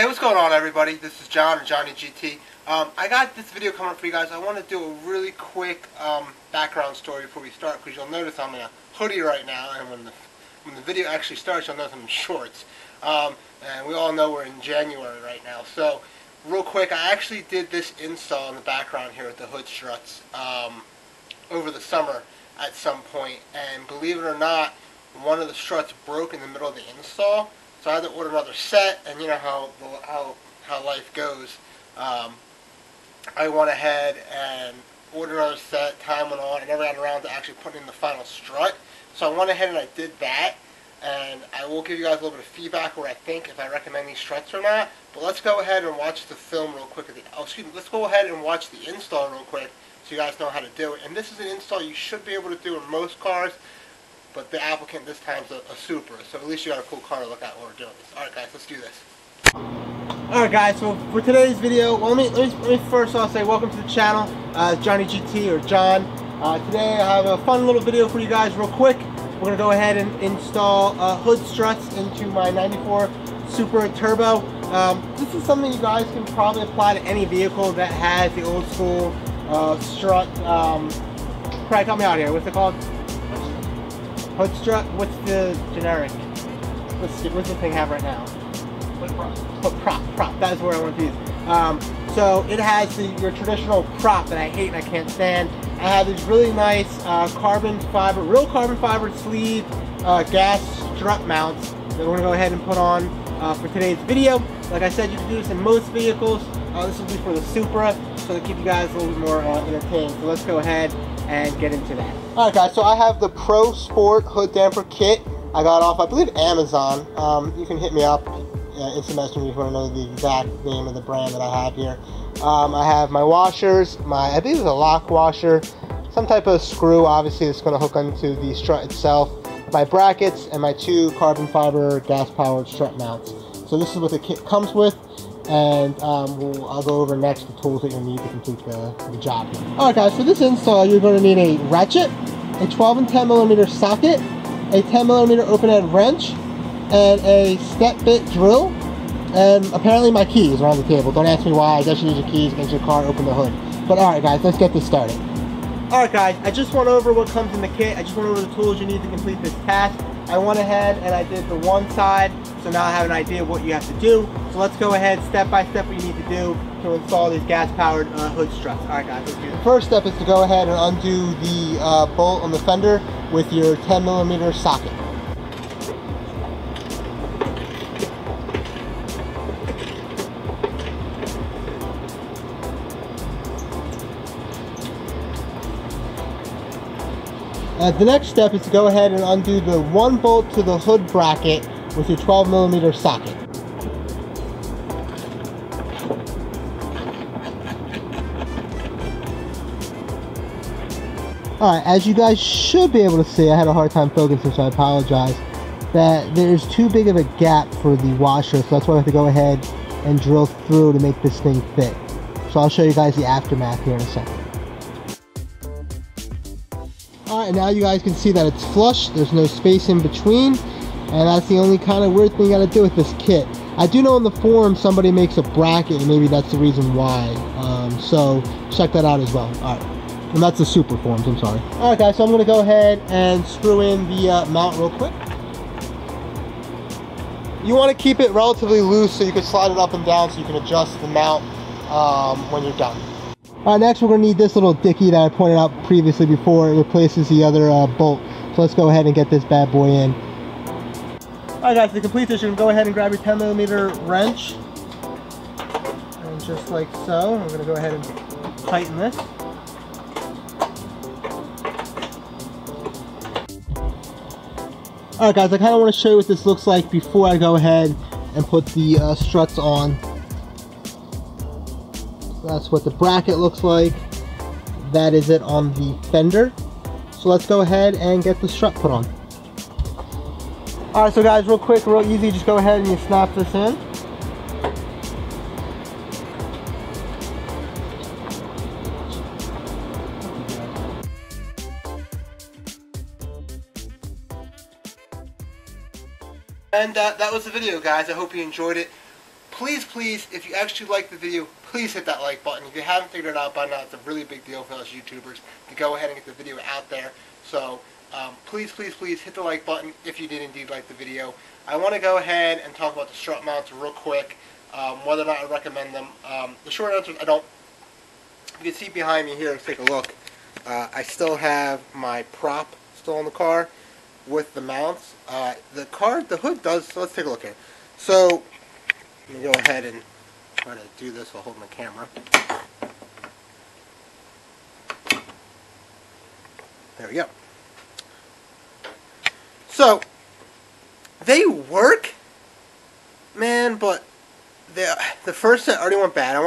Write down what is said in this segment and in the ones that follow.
what's going on, everybody? This is John, or Johnny GT. I got this video coming up for you guys. I want to do a really quick background story before we start, because you'll notice I'm in a hoodie right now, and when the video actually starts, you'll notice I'm in shorts. And we all know we're in January right now. So, real quick, I actually did this install in the background here at the hood struts over the summer at some point, and believe it or not, one of the struts broke in the middle of the install. So I had to order another set, and you know how life goes. I went ahead and ordered another set. Time went on. I never got around to actually putting in the final strut. So I went ahead and I did that, and I will give you guys a little bit of feedback where I think if I recommend these struts or not. But let's go ahead and watch the film real quick. Let's go ahead and watch the install real quick so you guys know how to do it. And this is an install you should be able to do in most cars. But the applicant this time is a Supra, so at least you got a cool car to look at while we're doing this. Alright guys, let's do this. Alright guys, so for today's video, well, let me first off say welcome to the channel, Johnny GT or John. Today I have a fun little video for you guys real quick. We're going to go ahead and install hood struts into my 94 Supra Turbo. This is something you guys can probably apply to any vehicle that has the old school strut. Craig, help me out here, what's it called? Hood strut, what's the generic? What's the thing have right now? Prop. That is where I want to use. So it has your traditional prop that I hate and I can't stand. I have these really nice real carbon fiber sleeve gas strut mounts that we're going to go ahead and put on for today's video. Like I said, you can do this in most vehicles. This will be for the Supra, so to keep you guys a little bit more entertained. So let's go ahead and get into that. Alright guys, so I have the Pro Sport hood damper kit I got off, I believe, Amazon. You can hit me up, instant message me if you want to know the exact name of the brand that I have here. I have my washers, I believe it's a lock washer, some type of screw, obviously, that's going to hook onto the strut itself, my brackets, and my two carbon fiber gas-powered strut mounts. So this is what the kit comes with. And I'll go over next the tools that you'll need to complete the job. Alright guys, for this install you're going to need a ratchet, a 12 and 10mm socket, a 10mm open-end wrench, and a step bit drill, and apparently my keys are on the table. Don't ask me why, I guess you need your keys, get your car, open the hood. But alright guys, let's get this started. Alright guys, I just went over what comes in the kit. I just went over the tools you need to complete this task. I went ahead and I did the one side, so now I have an idea of what you have to do. So let's go ahead step by step what you need to do to install these gas-powered hood struts. Alright guys, let's do it. The first step is to go ahead and undo the bolt on the fender with your 10mm socket. The next step is to go ahead and undo the one bolt to the hood bracket with your 12mm socket. Alright, as you guys should be able to see, I had a hard time focusing, so I apologize, that there's too big of a gap for the washer, so that's why I have to go ahead and drill through to make this thing fit. So I'll show you guys the aftermath here in a second. Alright, now you guys can see that it's flush, there's no space in between, and that's the only kind of weird thing you gotta do with this kit. I do know in the forum somebody makes a bracket, and maybe that's the reason why, so check that out as well. Alright, and that's the Super forums, I'm sorry. Alright guys, so I'm gonna go ahead and screw in the mount real quick. You want to keep it relatively loose so you can slide it up and down so you can adjust the mount when you're done. Alright, next we're going to need this little dicky that I pointed out previously before. It replaces the other bolt. So let's go ahead and get this bad boy in. Alright guys, to complete this, you're going to go ahead and grab your 10mm wrench. And just like so, I'm going to go ahead and tighten this. Alright guys, I kind of want to show you what this looks like before I go ahead and put the struts on. That's what the bracket looks like. That is it on the fender. So let's go ahead and get the strut put on. Alright, so guys, real quick, real easy, just go ahead and you snap this in. And that was the video, guys. I hope you enjoyed it. please, if you actually like the video, please hit that like button. If you haven't figured it out by now, it's a really big deal for us YouTubers to go ahead and get the video out there. So please hit the like button if you did indeed like the video. I want to go ahead and talk about the strut mounts real quick, whether or not I recommend them. The short answer is I don't. You can see behind me here, let's take a look. I still have my prop still in the car with the mounts. The hood does, so let's take a look here. So, let me go ahead and try to do this while holding the camera. There we go. So, they work, man, but the first set already went bad. I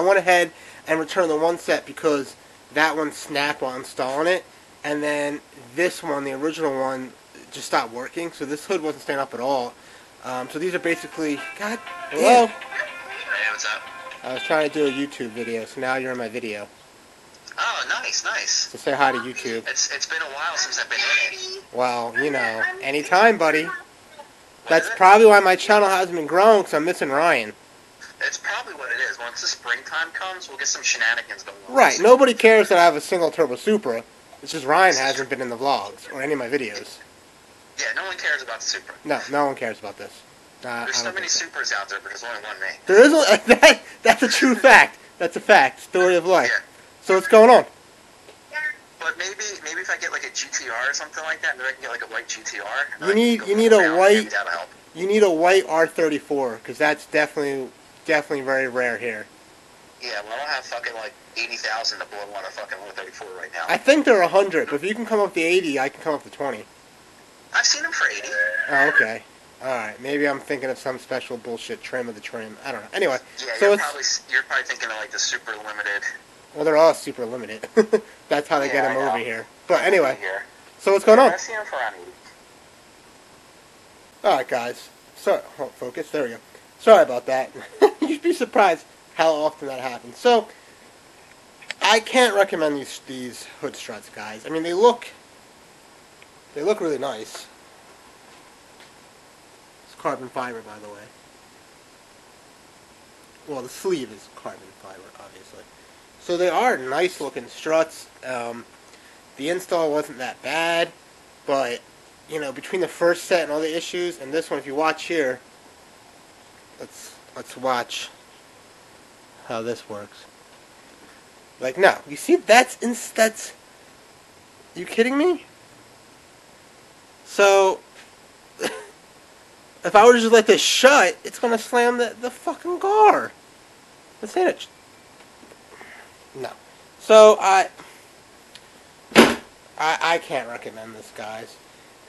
went ahead and returned the one set because that one snapped while installing it, and then this one, the original one, just stopped working, so this hood wasn't staying up at all. So these are basically, God, hello? Hey, what's up? I was trying to do a YouTube video, so now you're in my video. Oh, nice. So say hi to YouTube. It's been a while since I've been in it. Well, you know, anytime, buddy. That's probably why my channel hasn't been growing, because I'm missing Ryan. It's probably what it is. Once the springtime comes, we'll get some shenanigans going on. Right, nobody cares that I have a single turbo Supra. It's just Ryan hasn't been in the vlogs, or any of my videos. Yeah, no one cares about the Supra. No one cares about this. There's so many Supras out there, but there's only one me. There is that's a true fact. That's a fact. Story of life. Yeah. So what's going on? But maybe if I get like a GTR or something like that, maybe I can get like a white GTR. You need a white R34, because that's definitely very rare here. Yeah, well I don't have fucking like 80,000 to blow on a fucking R34 right now. I think they're 100, but if you can come up to 80, I can come up to 20. I've seen them for 80. Oh, okay. Alright, maybe I'm thinking of some special bullshit trim of the trim. I don't know. Anyway. Yeah, so you're probably thinking of like the super limited. Well, they're all super limited. That's how they get them over here. But anyway, so what's going on? I see them for around 80. Alright, guys. Sorry, focus. There we go. Sorry about that. You'd be surprised how often that happens. So, I can't recommend these hood struts, guys. I mean, they look really nice. It's carbon fiber, by the way. Well, the sleeve is carbon fiber, obviously. So they are nice looking struts. The install wasn't that bad, but you know, between the first set and all the issues and this one, if you watch here, let's watch how this works. Like, no, you see, that's you kidding me? So if I were to just let this shut, it's gonna slam the fucking car. This ain't it. No. So I can't recommend this, guys.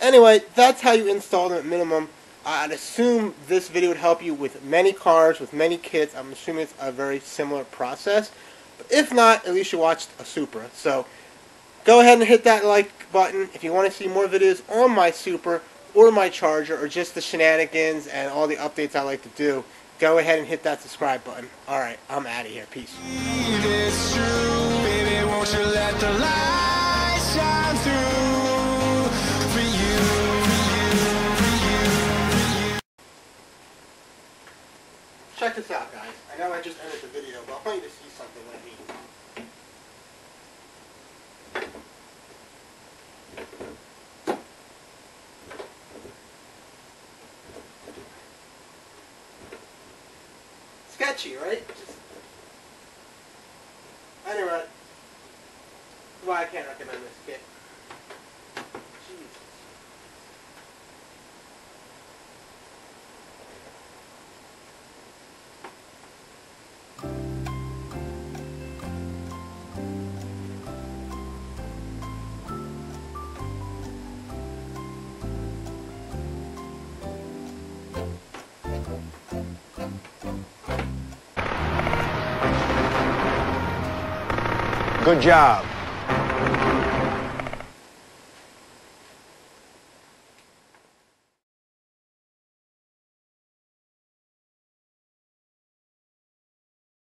Anyway, that's how you install them at minimum. I'd assume this video would help you with many cars, with many kits. I'm assuming it's a very similar process. But if not, at least you watched a Supra. So go ahead and hit that like button if you want to see more videos on my Supra or my Charger, or just the shenanigans and all the updates I like to do. Go ahead and hit that subscribe button. Alright, I'm out of here. Peace. It's true, baby, won't you let the light shine through for you, for you. Check this out, guys. I know I just ended the video, but I want you to see something that I mean. Sketchy, right? Anyway, why I can't recommend this kit. Jesus. Good job.